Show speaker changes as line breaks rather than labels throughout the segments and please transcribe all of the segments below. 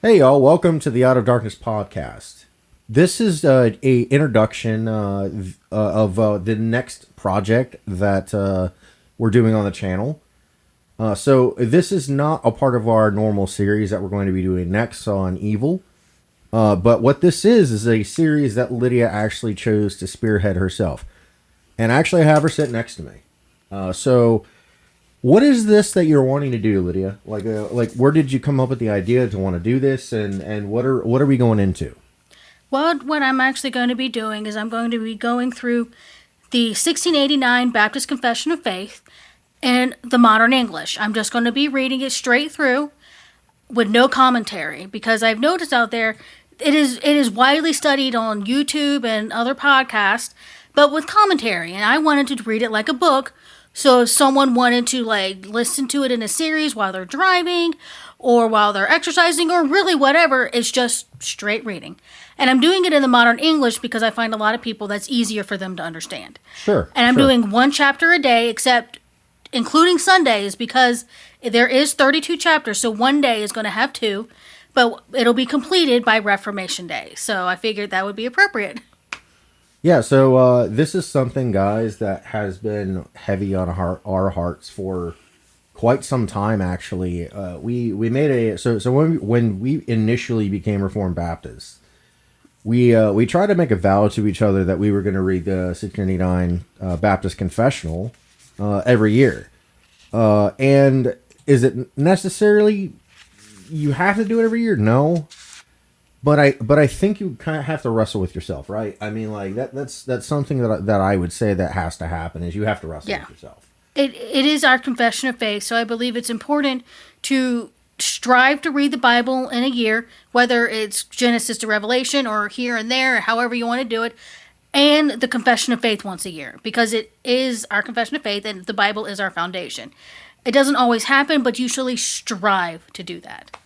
Hey y'all, welcome to the Out of Darkness podcast. This is a introduction of the next project that we're doing on the channel. So this is not a part of our normal series that we're going to be doing next on Evil. But what this is a series that Lydia actually chose to spearhead herself. And I actually have her sit next to me. So what is this that you're wanting to do, Lydia? Like where did you come up with the idea to want to do this, and what are we going into?
Well, what I'm actually going to be doing is I'm going to be going through the 1689 Baptist Confession of Faith in the modern English. I'm just going to be reading it straight through with no commentary because I've noticed out there it is widely studied on YouTube and other podcasts, but with commentary. And I wanted to read it like a book. So if someone wanted to like listen to it in a series while they're driving or while they're exercising or really whatever, it's just straight reading. And I'm doing it in the modern English because I find a lot of people that's easier for them to understand.
Sure,
And I'm
sure.
doing one chapter a day, except including Sundays because there is 32 chapters, so one day is going to have two, but it'll be completed by Reformation Day. So I figured that would be appropriate.
Yeah, so this is something, guys, that has been heavy on our hearts for quite some time. Actually, we made so when we initially became Reformed Baptists, we tried to make a vow to each other that we were going to read the 1689 Baptist Confessional every year. And is it necessarily you have to do it every year? No, but I think you kind of have to wrestle with yourself, right? I mean, like that's something that I would say that has to happen is you have to wrestle
Yeah.
with yourself.
It is our confession of faith, so I believe it's important to strive to read the Bible in a year, whether it's Genesis to Revelation or here and there, or however you want to do it, and the confession of faith once a year, because it is our confession of faith and the Bible is our foundation. It doesn't always happen, but usually strive to do that.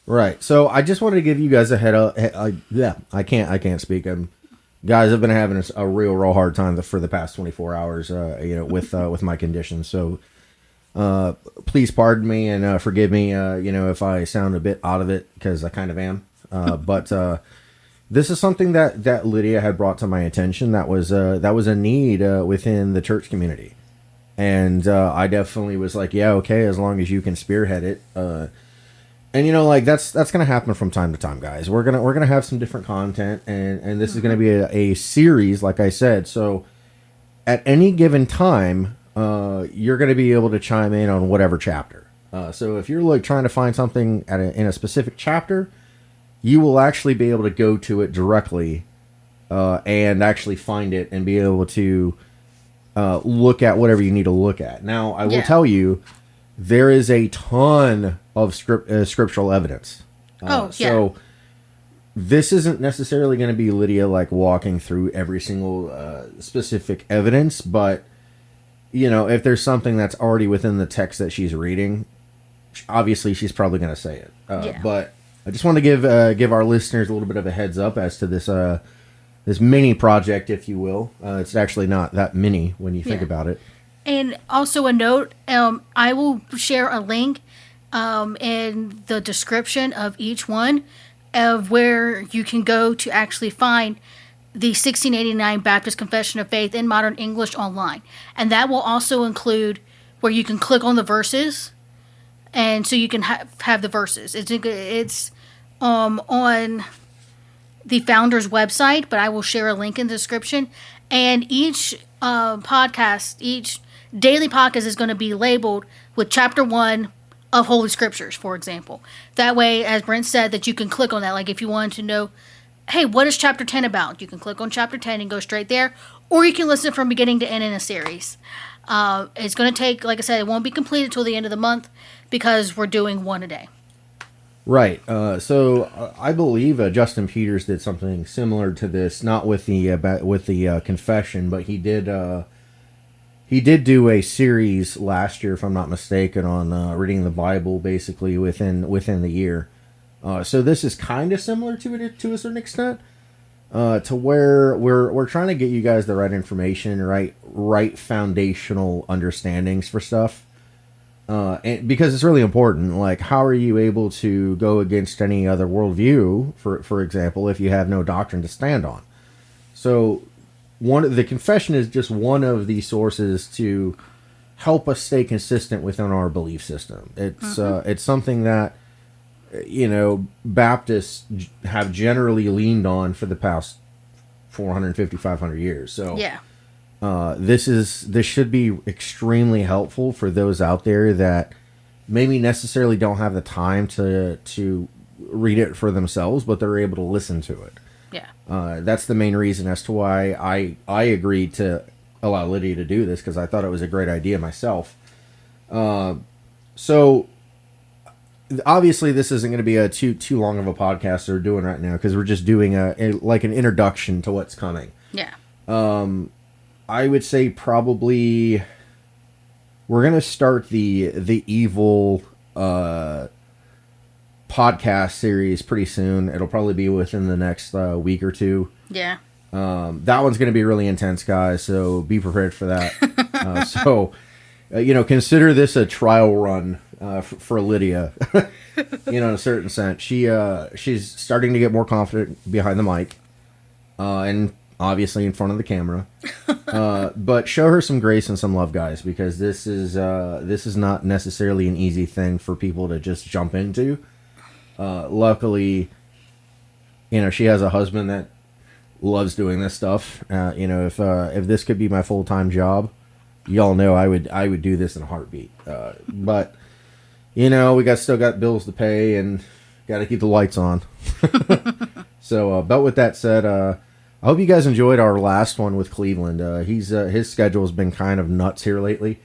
Right. So I just wanted to give you guys a head up. Yeah, I can't speak. Guys, I've been having a real hard time for the past 24 hours. With my condition. So please pardon me and forgive me. If I sound a bit out of it because I kind of am. But this is something that Lydia had brought to my attention. That was a need within the church community, and I definitely was like, yeah, okay, as long as you can spearhead it. And like that's gonna happen from time to time, guys. We're gonna have some different content, and this is gonna be a series, like I said. So at any given time, you're gonna be able to chime in on whatever chapter. So if you're like trying to find something in a specific chapter, you will actually be able to go to it directly, and actually find it and be able to look at whatever you need to look at. Now, I will tell you, there is a ton of scriptural evidence. So this isn't necessarily going to be Lydia like walking through every single specific evidence, but if there's something that's already within the text that she's reading, obviously she's probably going to say it. But I just want to give our listeners a little bit of a heads up as to this mini project, if you will. It's actually not that mini when you think about it.
And also a note, I will share a link in the description of each one of where you can go to actually find the 1689 Baptist Confession of Faith in Modern English online. And that will also include where you can click on the verses, and so you can have the verses. It's on the founder's website, but I will share a link in the description. And each podcast, each daily podcast is going to be labeled with chapter 1 of Holy Scriptures, for example. That way, as Brent said, that you can click on that. Like if you wanted to know, hey, what is chapter 10 about? You can click on chapter 10 and go straight there. Or you can listen from beginning to end in a series. It's going to take, like I said, it won't be completed till the end of the month because we're doing one a day.
Right. So I believe Justin Peters did something similar to this, not with the confession, but he did do a series last year, if I'm not mistaken, on reading the Bible basically within the year. So this is kind of similar to it to a certain extent, to where we're trying to get you guys the right information, right foundational understandings for stuff. And because it's really important. Like, how are you able to go against any other worldview, for example, if you have no doctrine to stand on? So, the confession is just one of the sources to help us stay consistent within our belief system. It's something that Baptists have generally leaned on for the past 450, 500 years. So
Yeah.
this should be extremely helpful for those out there that maybe necessarily don't have the time to read it for themselves, but they're able to listen to it.
Yeah.
That's the main reason as to why I agreed to allow Lydia to do this, because I thought it was a great idea myself. So obviously this isn't going to be a too long of a podcast we're doing right now, because we're just doing like an introduction to what's coming.
Yeah.
I would say probably we're going to start the evil podcast series pretty soon. It'll probably be within the next week or two.
Yeah.
That one's going to be really intense, guys, so be prepared for that. Consider this a trial run for Lydia. In a certain sense. She's starting to get more confident behind the mic, and obviously in front of the camera. But show her some grace and some love, guys, because this is not necessarily an easy thing for people to just jump into. Luckily, she has a husband that loves doing this stuff. If this could be my full-time job, y'all know I would do this in a heartbeat. But we still got bills to pay and got to keep the lights on. So, but with that said, I hope you guys enjoyed our last one with Cleveland. His schedule has been kind of nuts here lately.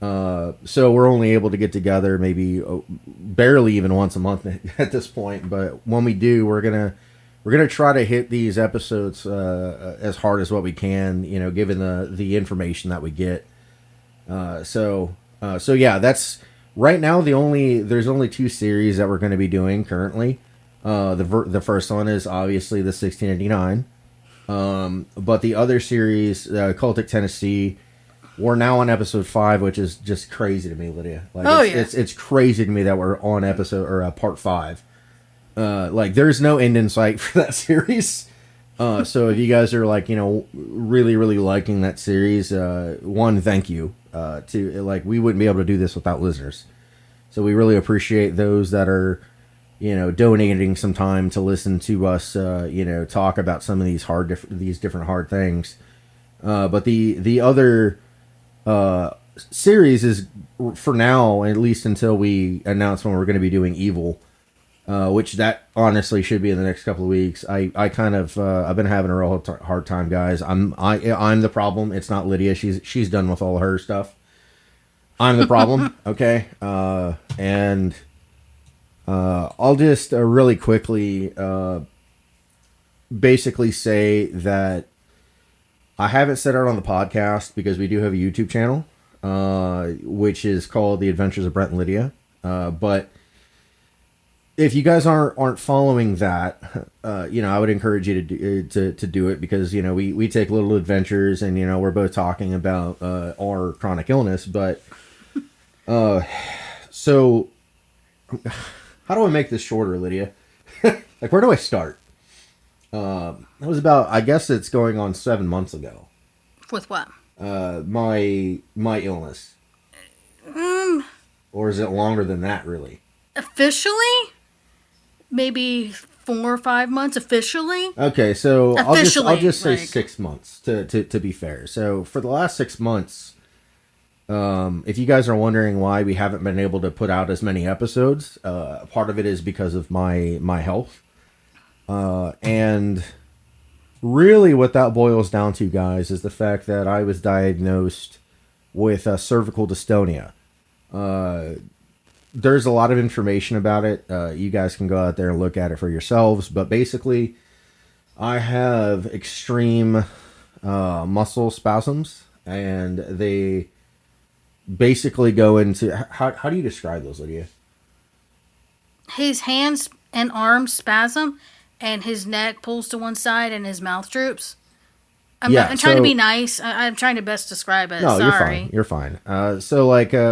So we're only able to get together maybe barely even once a month at this point. But when we do, we're gonna try to hit these episodes as hard as what we can. Given the information that we get. So yeah, that's right now there's only 2 series that we're going to be doing currently. The first one is obviously the 1689. But the other series, Cultic Tennessee, we're now on episode 5, which is just crazy to me, Lydia. It's crazy to me that we're on episode or part 5. There's no end in sight for that series. So if you guys are really, really liking that series, one, thank you. We wouldn't be able to do this without listeners. So we really appreciate those that are, donating some time to listen to us, talk about some of these different hard things. But the other series is, for now, at least until we announce when we're going to be doing Evil, which that honestly should be in the next couple of weeks. I kind of I've been having a real hard time, guys. I'm the problem. It's not Lydia. She's done with all her stuff. I'm the problem. Okay. And I'll just really quickly basically say that I haven't said it on the podcast because we do have a YouTube channel, which is called The Adventures of Brent and Lydia. But if you guys aren't following that, I would encourage you to do it, because we take little adventures, and we're both talking about our chronic illness. But so how do I make this shorter, Lydia? Where do I start? It was about, I guess it's going on 7 months ago.
With what?
My illness. Or is it longer than that, really?
Officially? Maybe 4 or 5 months officially.
Okay, so
officially,
I'll just say 6 months to be fair. So for the last 6 months, if you guys are wondering why we haven't been able to put out as many episodes, part of it is because of my health, and really what that boils down to, guys, is the fact that I was diagnosed with cervical dystonia. There's a lot of information about it. You guys can go out there and look at it for yourselves. But basically, I have extreme muscle spasms, and they basically go into... How do you describe those, Lydia?
His hands and arms spasm, and his neck pulls to one side, and his mouth droops. I'm trying to be nice. I'm trying to best describe it.
No,
Sorry.
You're fine. So,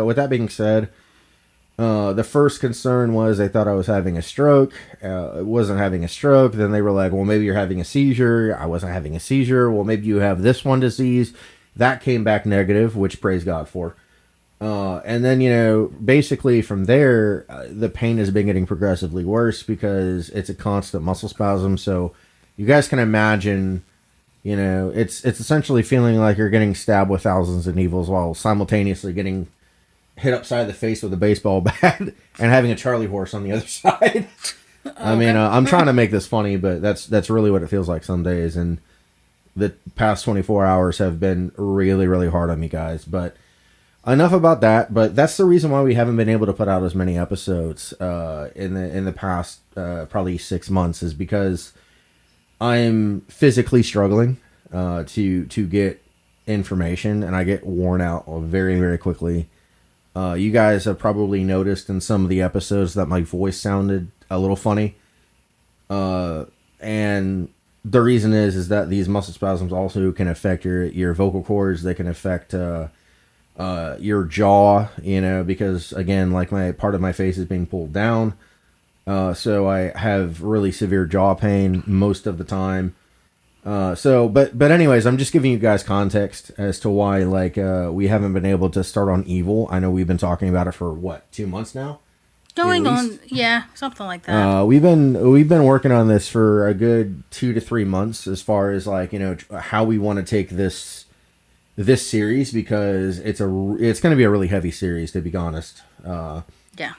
with that being said... The first concern was they thought I was having a stroke. I wasn't having a stroke. Then they were like, well, maybe you're having a seizure. I wasn't having a seizure. Well, maybe you have this one disease. That came back negative, which praise God for. And then, basically from there, the pain has been getting progressively worse because it's a constant muscle spasm. So you guys can imagine, it's essentially feeling like you're getting stabbed with thousands of needles while simultaneously getting hit upside the face with a baseball bat and having a Charlie horse on the other side. I mean, I'm trying to make this funny, but that's really what it feels like some days. And the past 24 hours have been really, really hard on me, guys. But enough about that. But that's the reason why we haven't been able to put out as many episodes in the past probably 6 months, is because I'm physically struggling to get information, and I get worn out very, very quickly. You guys have probably noticed in some of the episodes that my voice sounded a little funny. And the reason is that these muscle spasms also can affect your vocal cords. They can affect your jaw, because again, like my part of my face is being pulled down. So I have really severe jaw pain most of the time. But anyways, I'm just giving you guys context as to why, we haven't been able to start on Evil. I know we've been talking about it for 2 months now?
Going on, yeah, something like that.
We've been working on this for a good 2 to 3 months, as far as how we want to take this series, because it's going to be a really heavy series, to be honest.
Yeah.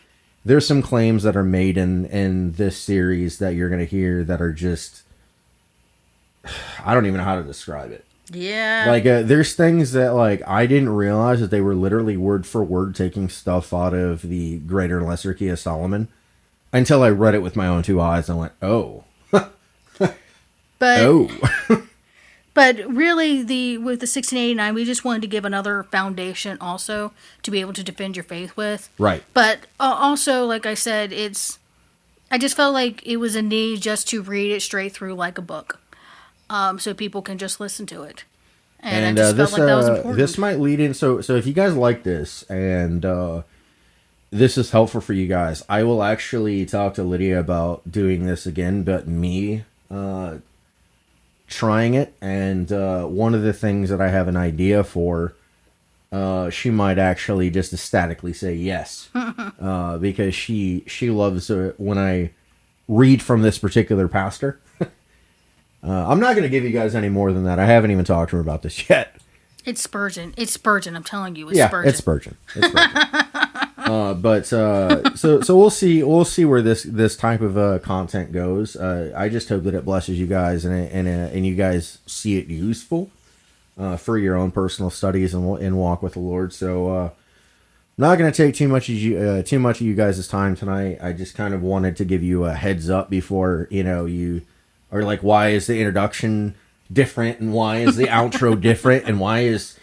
There's some claims that are made in this series that you're going to hear that are just, I don't even know how to describe it.
Yeah.
There's things that, I didn't realize that they were literally word for word taking stuff out of the Greater and Lesser Key of Solomon, until I read it with my own two eyes and went, oh.
But,
oh.
But really, with the 1689, we just wanted to give another foundation also to be able to defend your faith with.
Right.
But also, like I said, I just felt like it was a need just to read it straight through like a book. So people can just listen to it. And I just felt like that was important.
This might lead in, so if you guys like this, and this is helpful for you guys, I will actually talk to Lydia about doing this again, but me trying it. And one of the things that I have an idea for, she might actually just ecstatically say yes, because she loves when I read from this particular pastor. I'm not going to give you guys any more than that. I haven't even talked to her about this yet.
It's Spurgeon. It's Spurgeon. I'm telling you,
Spurgeon.
Spurgeon.
It's Spurgeon. So we'll see. We'll see where this type of content goes. I just hope that it blesses you guys, and you guys see it useful for your own personal studies and walk with the Lord. So I'm not going to take too much of you guys' time tonight. I just kind of wanted to give you a heads up before you. Or why is the introduction different, and why is the outro different, and why is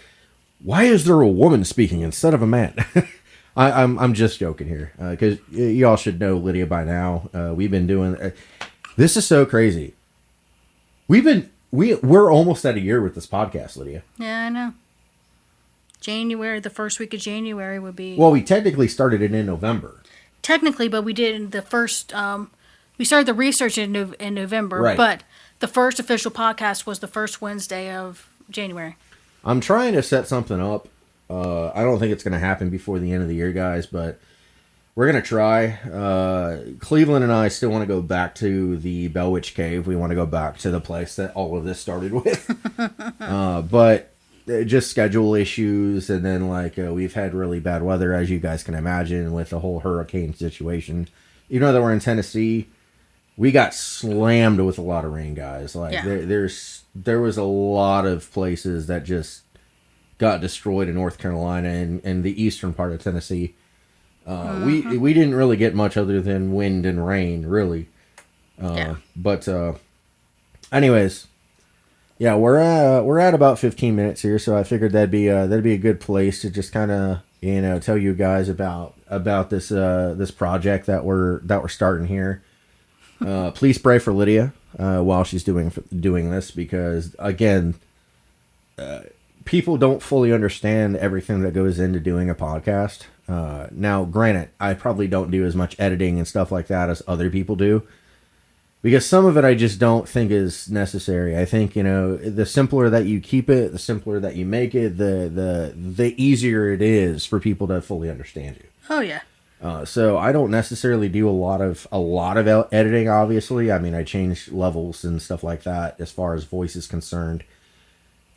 there a woman speaking instead of a man? I'm just joking here, because y'all should know Lydia by now. We've been doing this is so crazy. We're almost at a year with this podcast, Lydia.
Yeah, I know. January, the first week of January would be.
Well, we technically started it in November.
Technically, but we did the first. We started the research in November,
right.
But the first official podcast was the first Wednesday of January.
I'm trying to set something up. I don't think it's going to happen before the end of the year, guys, but we're going to try. Cleveland and I still want to go back to the Bell Witch Cave. We want to go back to the place that all of this started with. But just schedule issues, and then we've had really bad weather, as you guys can imagine, with the whole hurricane situation. Even though that we're in Tennessee, we got slammed with a lot of rain, guys. There was a lot of places that just got destroyed in North Carolina and the eastern part of Tennessee. We didn't really get much other than wind and rain, really. But anyways, yeah, we're at about 15 minutes here, so I figured that'd be a good place to just kind of tell you guys about this project that we're starting here. Please pray for Lydia while she's doing this, because again, people don't fully understand everything that goes into doing a podcast. Now, granted, I probably don't do as much editing and stuff like that as other people do, because some of it I just don't think is necessary. I think, the simpler that you keep it, the simpler that you make it, the easier it is for people to fully understand you.
Oh yeah.
So I don't necessarily do a lot of editing. Obviously, I mean, I change levels and stuff like that as far as voice is concerned.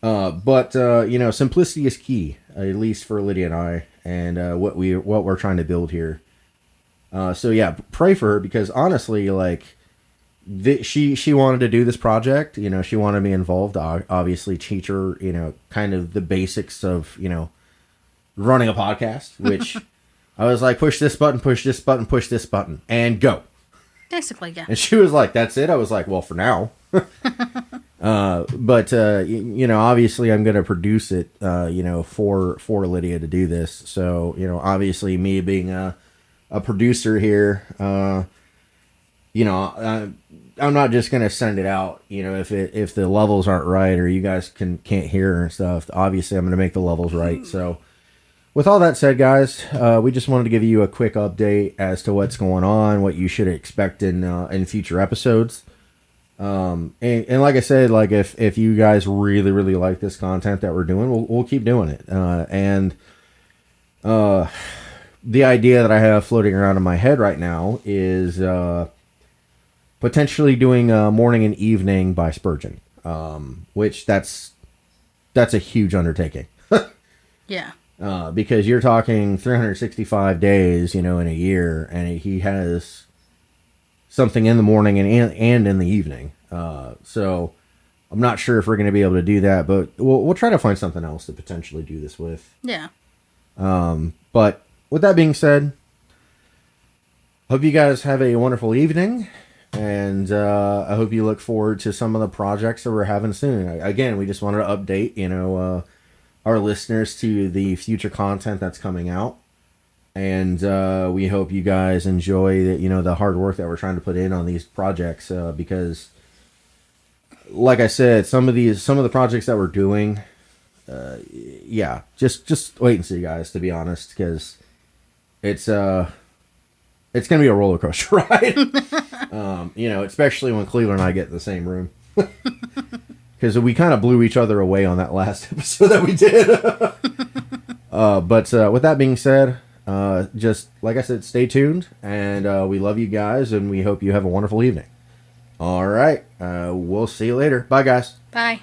But simplicity is key, at least for Lydia and I, and what we're trying to build here. So yeah, pray for her, because honestly, like, she wanted to do this project. She wanted me involved. Obviously, teach her, kind of the basics of running a podcast, which I was like, push this button, push this button, push this button, and go.
Basically, yeah.
And she was like, that's it? I was like, well, for now. But obviously I'm going to produce it, for Lydia to do this. So, obviously me being a producer here, I'm not just going to send it out, if the levels aren't right or you guys can't hear and stuff. Obviously I'm going to make the levels right. So with all that said, guys, we just wanted to give you a quick update as to what's going on, what you should expect in future episodes. And like I said, like if you guys really, really like this content that we're doing, we'll keep doing it. And the idea that I have floating around in my head right now is potentially doing morning and evening by Spurgeon, which that's a huge undertaking.
Yeah.
Because you're talking 365 days, in a year, and he has something in the morning and in the evening. So I'm not sure if we're going to be able to do that, but we'll try to find something else to potentially do this with.
Yeah.
But with that being said, hope you guys have a wonderful evening, and I hope you look forward to some of the projects that we're having soon. Again, we just wanted to update, our listeners to the future content that's coming out. And we hope you guys enjoy the hard work that we're trying to put in on these projects, because, like I said, some of the projects that we're doing, just wait and see, guys. To be honest, because it's gonna be a roller coaster ride. Especially when Cleveland and I get in the same room, because we kind of blew each other away on that last episode that we did. But with that being said, just like I said, stay tuned, and we love you guys, and we hope you have a wonderful evening. All right, we'll see you later. Bye, guys.
Bye.